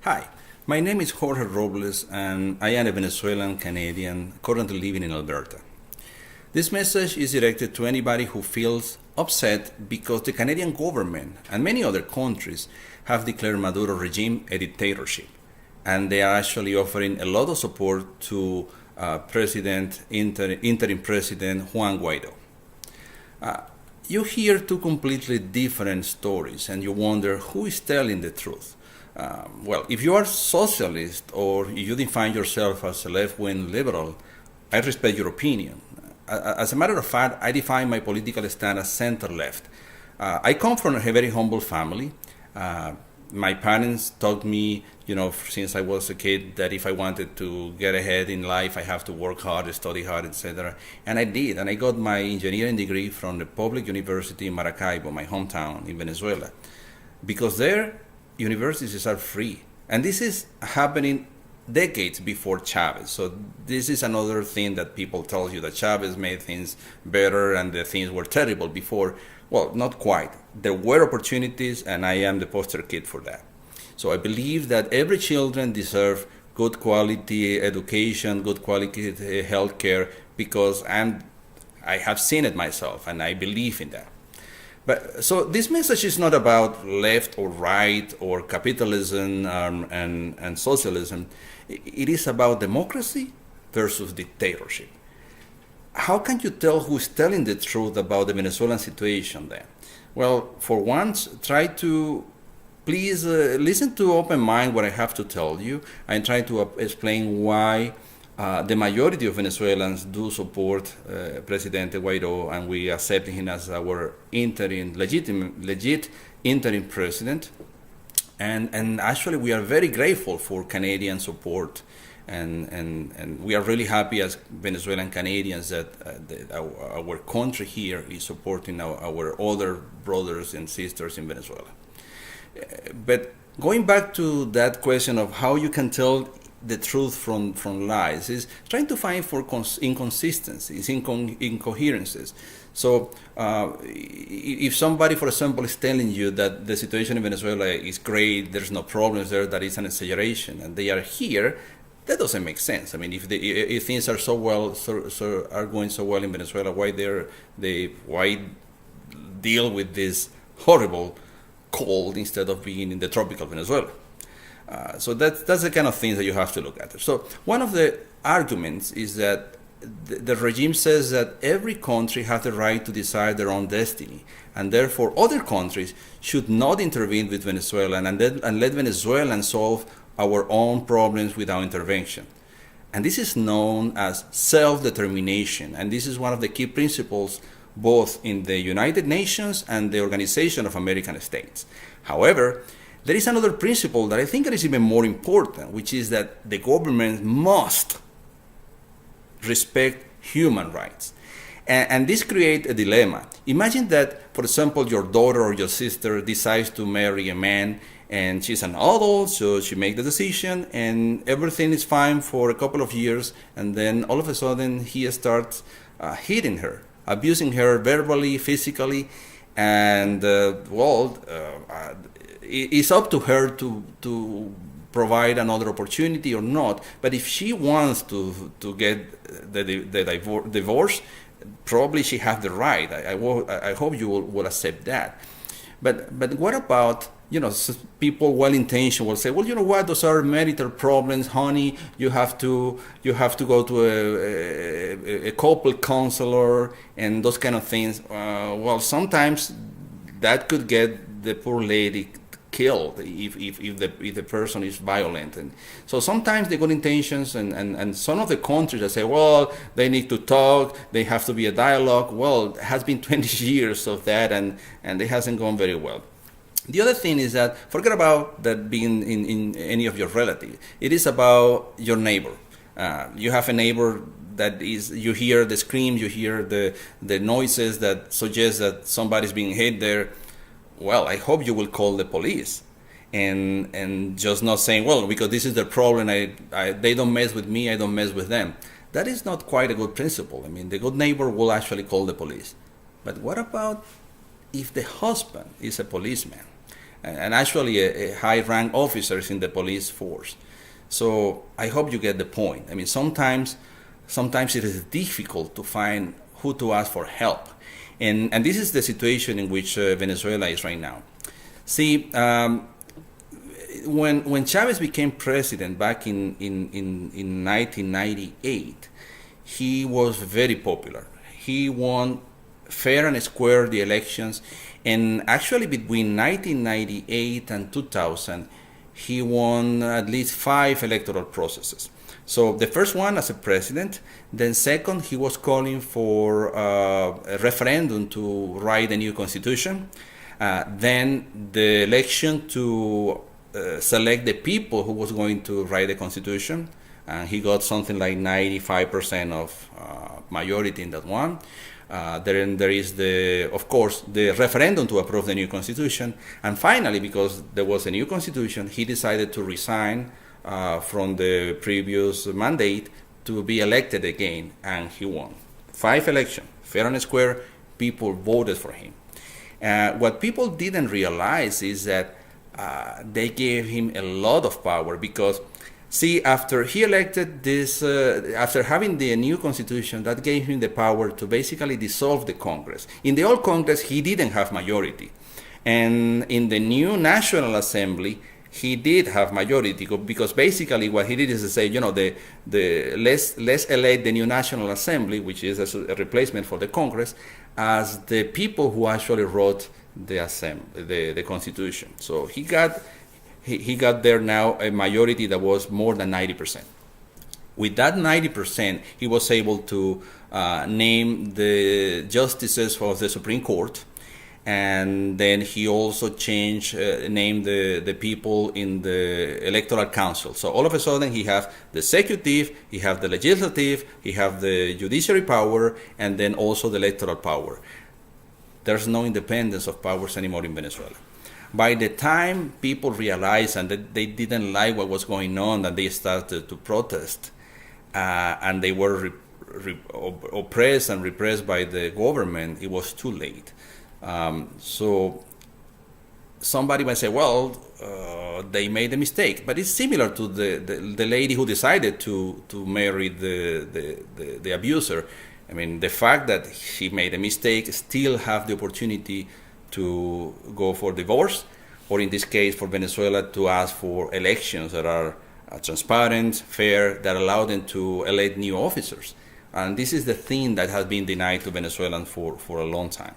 Hi, my name is Jorge Robles and I am a Venezuelan Canadian currently living in Alberta. This message is directed to anybody who feels upset because the Canadian government and many other countries have declared Maduro regime a dictatorship, and they are actually offering a lot of support to interim President Juan Guaido. You hear two completely different stories and you wonder who is telling the truth. Well, if you are socialist or you define yourself as a left-wing liberal, I respect your opinion. As a matter of fact, I define my political stand as center-left. I come from a very humble family. My parents taught me, since I was a kid, that if I wanted to get ahead in life, I have to work hard, study hard, etc. And I did, and I got my engineering degree from the public university in Maracaibo, my hometown in Venezuela, because there universities are free. And this is happening decades before Chavez. So this is another thing that people tell you, that Chavez made things better and the things were terrible before. Well, not quite. There were opportunities, and I am the poster kid for that. So I believe that every children deserve good quality education, good quality health care, because I have seen it myself, and I believe in that. But so this message is not about left or right or capitalism and socialism. It is about democracy versus dictatorship. How can you tell who's telling the truth about the Venezuelan situation then? Well, for once, try to please listen to open mind what I have to tell you and try to explain why the majority of Venezuelans do support President Guaido, and we accept him as our legit interim president. And actually, we are very grateful for Canadian support, and we are really happy as Venezuelan Canadians that our country here is supporting our other brothers and sisters in Venezuela. But going back to that question of how you can tell the truth from lies, is trying to find for inconsistencies, incoherences. So if somebody, for example, is telling you that the situation in Venezuela is great, there's no problems there, that is an exaggeration, and they are here, that doesn't make sense. I mean, if things are are going so well in Venezuela, why deal with this horrible cold instead of being in the tropical Venezuela? So that's the kind of things that you have to look at. So one of the arguments is that the regime says that every country has the right to decide their own destiny, and therefore other countries should not intervene with Venezuela and let Venezuelans solve our own problems without intervention. And this is known as self-determination, and this is one of the key principles both in the United Nations and the Organization of American States. However, there is another principle that I think is even more important, which is that the government must respect human rights. And this creates a dilemma. Imagine that, for example, your daughter or your sister decides to marry a man, and she's an adult, so she makes the decision, and everything is fine for a couple of years, and then all of a sudden he starts hitting her, abusing her verbally, physically, and it's up to her to provide another opportunity or not. But if she wants to get the divorce, probably she has the right. I hope you will accept that. But what about, people well-intentioned will say, well, you know what, those are marital problems, honey. You have to go to a couple counselor and those kind of things. Well, sometimes that could get the poor lady killed if the person is violent. And so sometimes the good intentions and some of the countries that say, well, they need to talk, they have to be a dialogue. Well, it has been 20 years of that, and it hasn't gone very well. The other thing is that forget about that being in any of your relatives. It is about your neighbor. You have a neighbor that you hear the screams, you hear the noises that suggest that somebody's being hit there. Well, I hope you will call the police and just not saying, well, because this is their problem, they don't mess with me, I don't mess with them. That is not quite a good principle. I mean, the good neighbor will actually call the police. But what about if the husband is a policeman and actually a high-rank officers in the police force. So I hope you get the point. I mean, sometimes it is difficult to find who to ask for help. And this is the situation in which Venezuela is right now. See, when Chavez became president back in 1998, he was very popular. He won fair and square the elections, and actually between 1998 and 2000, he won at least 5 electoral processes. So the first one as a president, then second, he was calling for a referendum to write a new constitution, then the election to select the people who was going to write the constitution, and he got something like 95% of majority in that one. Then there is of course, the referendum to approve the new constitution, and finally, because there was a new constitution, he decided to resign from the previous mandate to be elected again, and he won 5 elections, fair and square. People voted for him. What people didn't realize is that they gave him a lot of power, because see, after he elected this, after having the new constitution, that gave him the power to basically dissolve the Congress. In the old Congress, he didn't have majority. And in the new National Assembly, he did have majority, because basically what he did is to say, let's elect the new National Assembly, which is a replacement for the Congress, as the people who actually wrote the Constitution. So he got there now a majority that was more than 90%. With that 90%, he was able to name the justices of the Supreme Court, and then he also named the people in the Electoral Council. So all of a sudden, he have the executive, he have the legislative, he have the judiciary power, and then also the electoral power. There's no independence of powers anymore in Venezuela. By the time people realized and that they didn't like what was going on, and they started to protest, and they were oppressed and repressed by the government, it was too late. So somebody might say, well, they made a mistake, but it's similar to the lady who decided to marry the abuser. I mean, the fact that she made a mistake still have the opportunity to go for divorce, or in this case for Venezuela to ask for elections that are transparent, fair, that allow them to elect new officers. And this is the thing that has been denied to Venezuelans for a long time.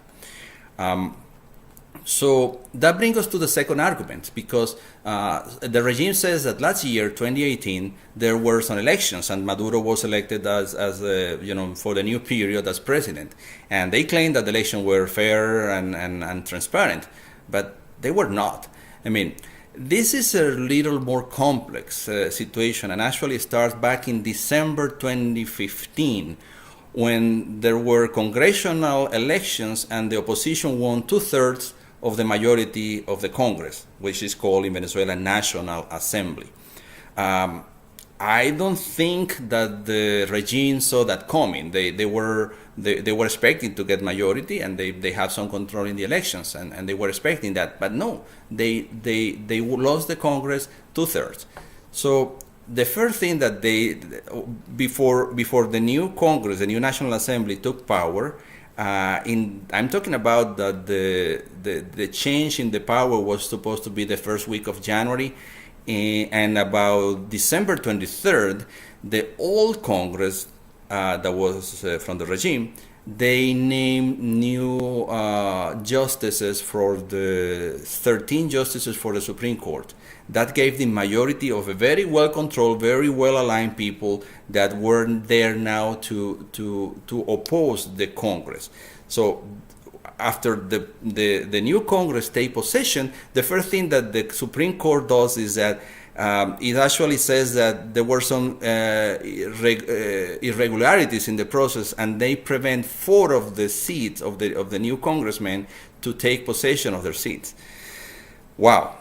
So that brings us to the second argument, because the regime says that last year, 2018, there were some elections, and Maduro was elected as for the new period as president. And they claimed that the elections were fair and transparent, but they were not. I mean, this is a little more complex situation, and actually starts back in December 2015, when there were congressional elections and the opposition won 2/3 of the majority of the Congress, which is called in Venezuela National Assembly. I don't think that the regime saw that coming. They were expecting to get majority, and they have some control in the elections, and they were expecting that. But no, they lost the Congress 2/3. So the first thing that before the new Congress, the new National Assembly took power, I'm talking about that the change in the power was supposed to be the first week of January, and about December 23rd, the old Congress that was from the regime, they named new justices for the 13 justices for the Supreme Court. That gave the majority of a very well-controlled, very well-aligned people that were there now to oppose the Congress. So after the new Congress take possession, the first thing that the Supreme Court does is that it actually says that there were some irregularities in the process, and they prevent 4 of the seats of the new congressmen to take possession of their seats. Wow,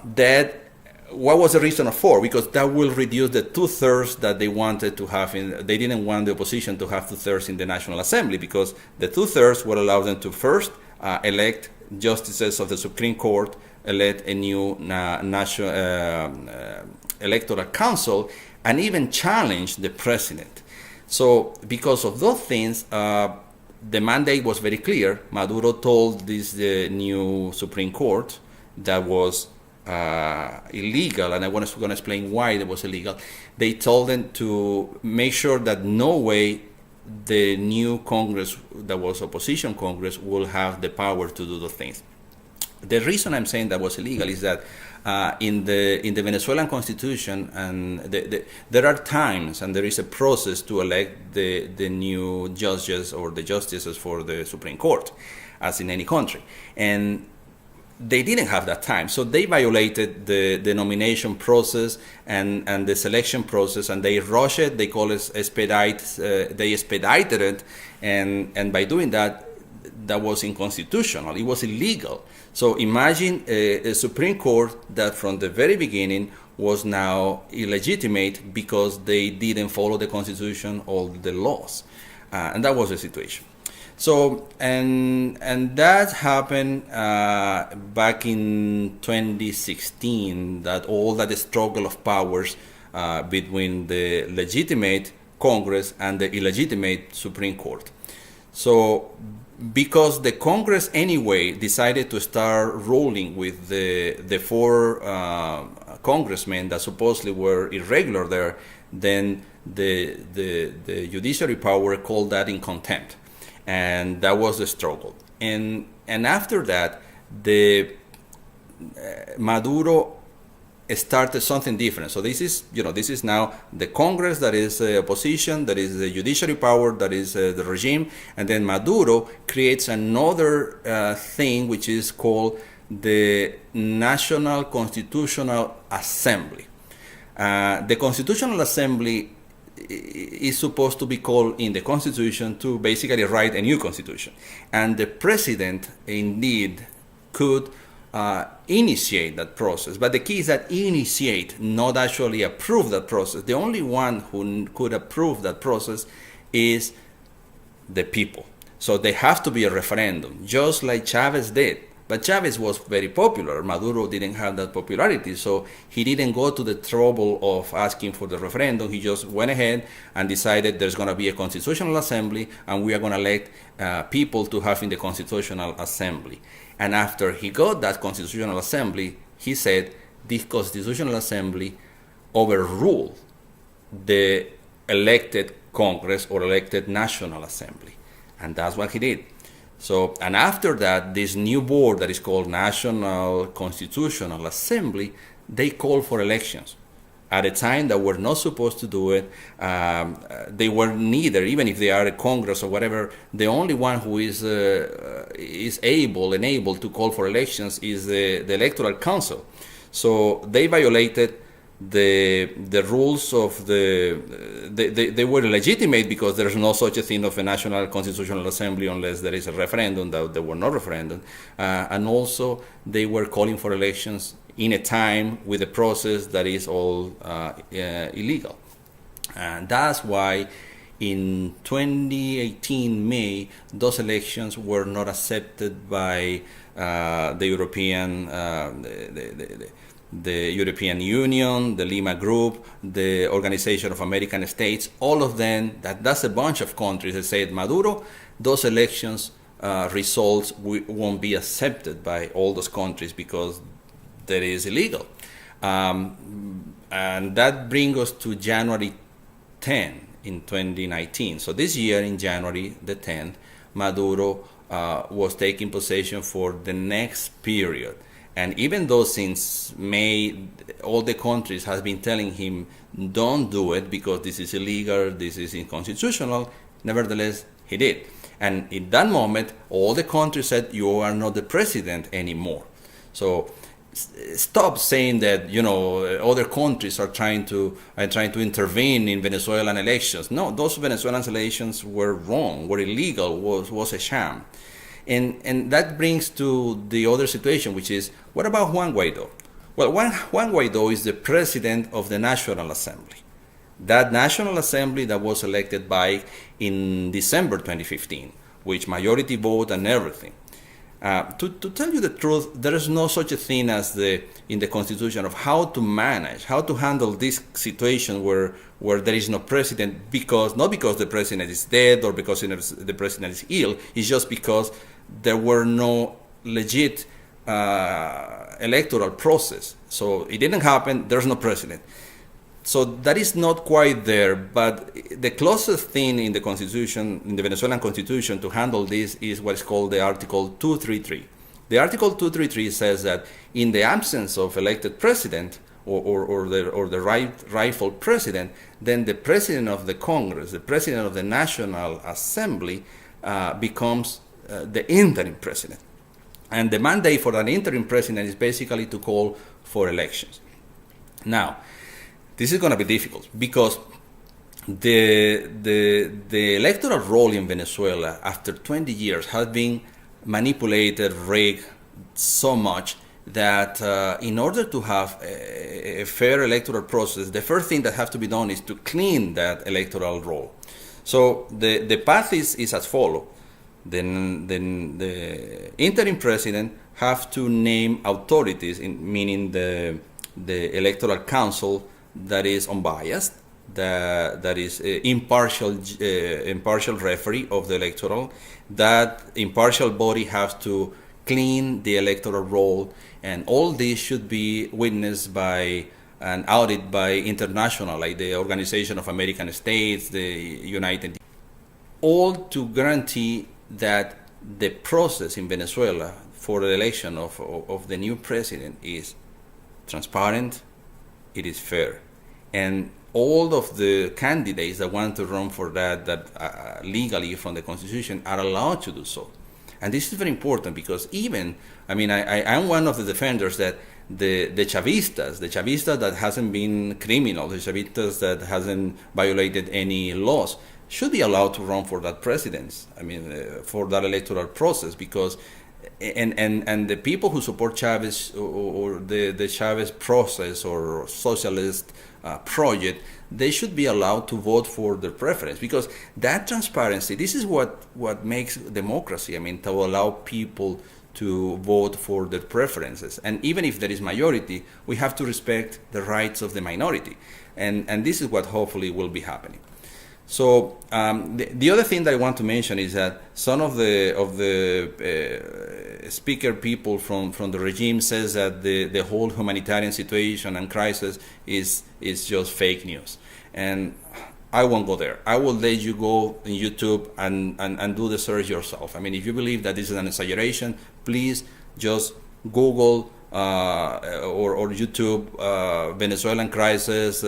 what was the reason of 4? Because that will reduce the 2/3 that they wanted to have they didn't want the opposition to have 2/3 in the National Assembly, because the 2/3 would allow them to first elect justices of the Supreme Court elect a new national electoral council and even challenge the president. So because of those things, the mandate was very clear. Maduro told the new Supreme Court that was illegal, and I was going to explain why it was illegal. They told them to make sure that no way the new Congress, that was opposition Congress, will have the power to do those things. The reason I'm saying that was illegal is that in the Venezuelan constitution, and there are times and there is a process to elect the new judges or the justices for the Supreme Court, as in any country, and they didn't have that time, so they violated the nomination process and the selection process, and they rushed it. They call it they expedited it, and by doing that, that was unconstitutional. It was illegal. So imagine a Supreme Court that from the very beginning was now illegitimate because they didn't follow the Constitution or the laws, and that was the situation. So and that happened back in 2016. That all that struggle of powers between the legitimate Congress and the illegitimate Supreme Court. So because the Congress anyway decided to start ruling with the four congressmen that supposedly were irregular there, then the judiciary power called that in contempt. And that was the struggle. And after that, the Maduro started something different. So this is now the Congress that is opposition, that is the judiciary power, that is the regime, and then Maduro creates another thing which is called the National Constitutional Assembly. The Constitutional Assembly is supposed to be called in the Constitution to basically write a new Constitution. And the president indeed could initiate that process. But the key is that initiate, not actually approve that process. The only one who could approve that process is the people. So there have to be a referendum, just like Chavez did. But Chavez was very popular. Maduro didn't have that popularity, so he didn't go to the trouble of asking for the referendum. He just went ahead and decided there's going to be a constitutional assembly, and we are going to elect people to have in the constitutional assembly. And after he got that constitutional assembly, he said this constitutional assembly overruled the elected Congress or elected National Assembly. And that's what he did. So, and after that, this new board that is called National Constitutional Assembly, they called for elections at a time that we're not supposed to do it. They were neither, even if they are a Congress or whatever, the only one who is able and able to call for elections is the Electoral Council. So they violated the rules of they were legitimate because there's no such a thing of a National Constitutional Assembly unless there is a referendum. That there were no referendum, and also they were calling for elections in a time with a process that is all illegal. And that's why in 2018 May those elections were not accepted by the European the European Union, the Lima Group, the Organization of American States, all of them, that's a bunch of countries that said, Maduro, those elections results won't be accepted by all those countries because that is illegal. And that brings us to January 10 in 2019. So this year in January the 10th, Maduro was taking possession for the next period. And even though since May, all the countries have been telling him, don't do it because this is illegal, this is unconstitutional, nevertheless, he did. And in that moment, all the countries said, you are not the president anymore. So stop saying that, other countries are trying to intervene in Venezuelan elections. No, those Venezuelan elections were wrong, were illegal, was a sham. And that brings to the other situation, which is, what about Juan Guaido? Well, Juan Guaido is the president of the National Assembly. That National Assembly that was elected in December 2015, which majority vote and everything. To tell you the truth, there is no such a thing as in the Constitution of how to manage, how to handle this situation where there is no president, not because the president is dead or because the president is ill. It's just because there were no legit electoral process. So it didn't happen. There's no president. So that is not quite there, but the closest thing in the Constitution, in the Venezuelan Constitution, to handle this is what is called the Article 233. The Article 233 says that in the absence of elected president or the rightful president, then the president of the Congress, the president of the National Assembly, becomes the interim president. And the mandate for an interim president is basically to call for elections. Now, this is going to be difficult because the electoral roll in Venezuela after 20 years has been manipulated, rigged so much that in order to have a fair electoral process, the first thing that has to be done is to clean that electoral roll. So the path is as follows. Then the interim president have to name authorities, meaning the electoral council that is unbiased, that is impartial referee of the electoral. That impartial body has to clean the electoral roll, and all this should be witnessed by an audit by international, like the Organization of American States, the United, all to guarantee that the process in Venezuela for the election of the new president is transparent, it is fair. And all of the candidates that want to run for that legally from the Constitution are allowed to do so. And this is very important because I'm one of the defenders that the Chavistas that hasn't been criminal, the Chavistas that hasn't violated any laws, should be allowed to run for that presidency, for that electoral process, because and the people who support Chavez or the Chavez process or socialist project, they should be allowed to vote for their preference, because that transparency, this is what makes democracy, to allow people to vote for their preferences. And even if there is majority, we have to respect the rights of the minority. And this is what hopefully will be happening. So the other thing that I want to mention is that some of the speaker people from the regime says that the whole humanitarian situation and crisis is just fake news. And I won't go there. I will let you go on YouTube and do the search yourself. If you believe that this is an exaggeration, please just Google or YouTube Venezuelan crisis,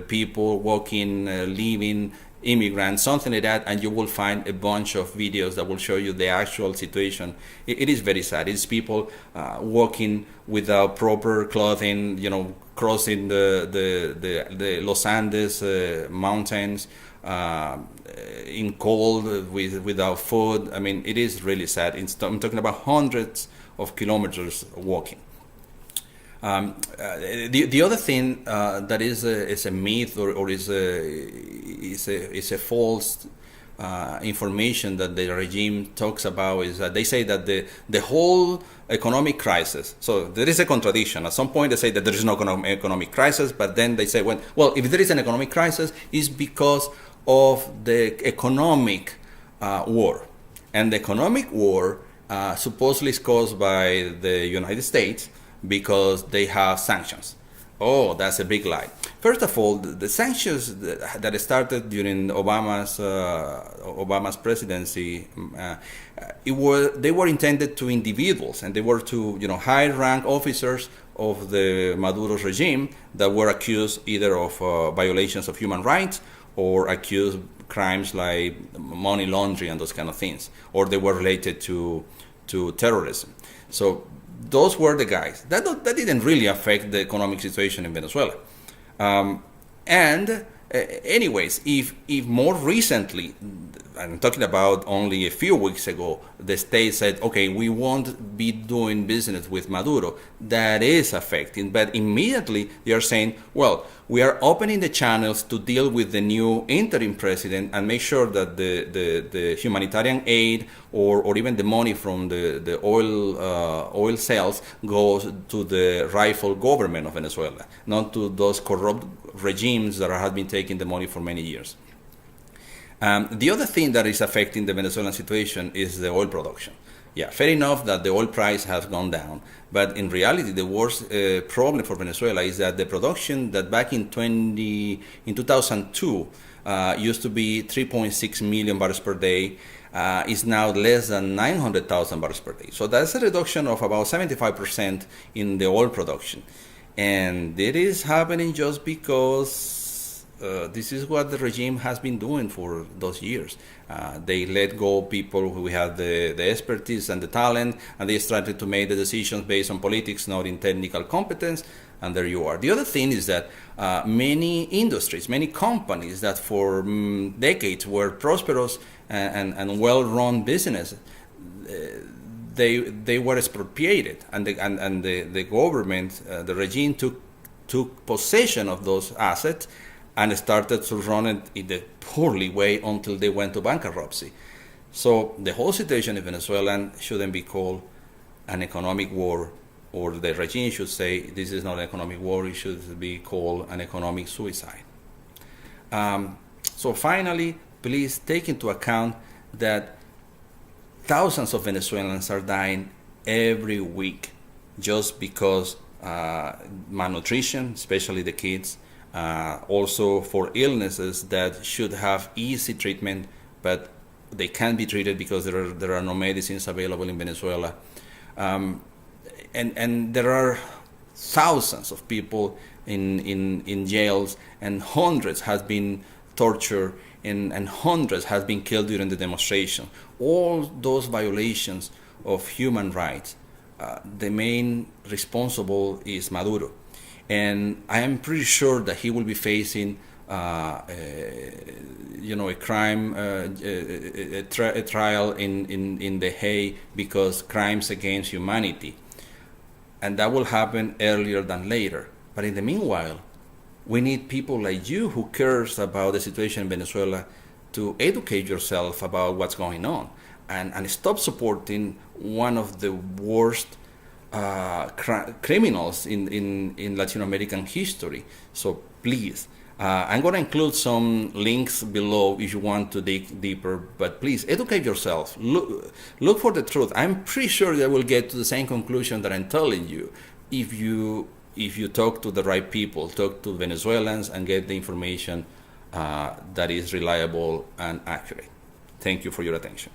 people walking, living, immigrants, something like that, and you will find a bunch of videos that will show you the actual situation. It is very sad. It's people walking without proper clothing, crossing the Los Andes mountains in cold without food. It is really sad. I'm talking about hundreds of kilometers walking. The other thing that is a myth or is a false information that the regime talks about is that they say that the whole economic crisis. So there is a contradiction. At some point they say that there is no economic crisis, but then they say, well, if there is an economic crisis, it's because of the economic war, and the economic war supposedly is caused by the United States, because they have sanctions. Oh, that's a big lie. First of all, the sanctions that started during Obama's presidency, they were intended to individuals, and they were to high-rank officers of the Maduro's regime that were accused either of violations of human rights or accused crimes like money laundering and those kind of things, or they were related to terrorism. So those were the guys. That didn't really affect the economic situation in Venezuela. And anyways, if more recently, I'm talking about only a few weeks ago, the state said, okay, we won't be doing business with Maduro, that is affecting. But immediately they are saying, well, we are opening the channels to deal with the new interim president and make sure that the humanitarian aid or even the money from the oil sales goes to the rightful government of Venezuela, not to those corrupt regimes that have been taking the money for many years. The other thing that is affecting the Venezuelan situation is the oil production. Yeah, fair enough that the oil price has gone down, but in reality, the worst problem for Venezuela is that the production that back in 2002 used to be 3.6 million barrels per day is now less than 900,000 barrels per day. So that's a reduction of about 75% in the oil production. And it is happening just because this is what the regime has been doing for those years. They let go people who had the expertise and the talent, and they started to make the decisions based on politics, not in technical competence, and there you are. The other thing is that many industries, many companies that for decades were prosperous and well-run businesses, they were expropriated, and the government, the regime took possession of those assets and started to run it in the poorly way until they went to bankruptcy. So the whole situation in Venezuela shouldn't be called an economic war, or the regime should say this is not an economic war, it should be called an economic suicide. So finally, please take into account that thousands of Venezuelans are dying every week just because malnutrition, especially the kids, also for illnesses that should have easy treatment, but they can't be treated because there are no medicines available in Venezuela. And there are thousands of people in jails, and hundreds have been tortured, and hundreds have been killed during the demonstration. All those violations of human rights, the main responsible is Maduro. And I am pretty sure that he will be facing, a crime, a trial in The Hague because crimes against humanity, and that will happen earlier than later. But in the meanwhile, we need people like you who cares about the situation in Venezuela to educate yourself about what's going on and stop supporting one of the worst criminals in Latin American history. So please, I'm going to include some links below if you want to dig deeper, but please educate yourself. Look for the truth. I'm pretty sure that we'll get to the same conclusion that I'm telling you if you talk to the right people, talk to Venezuelans, and get the information that is reliable and accurate. Thank you for your attention.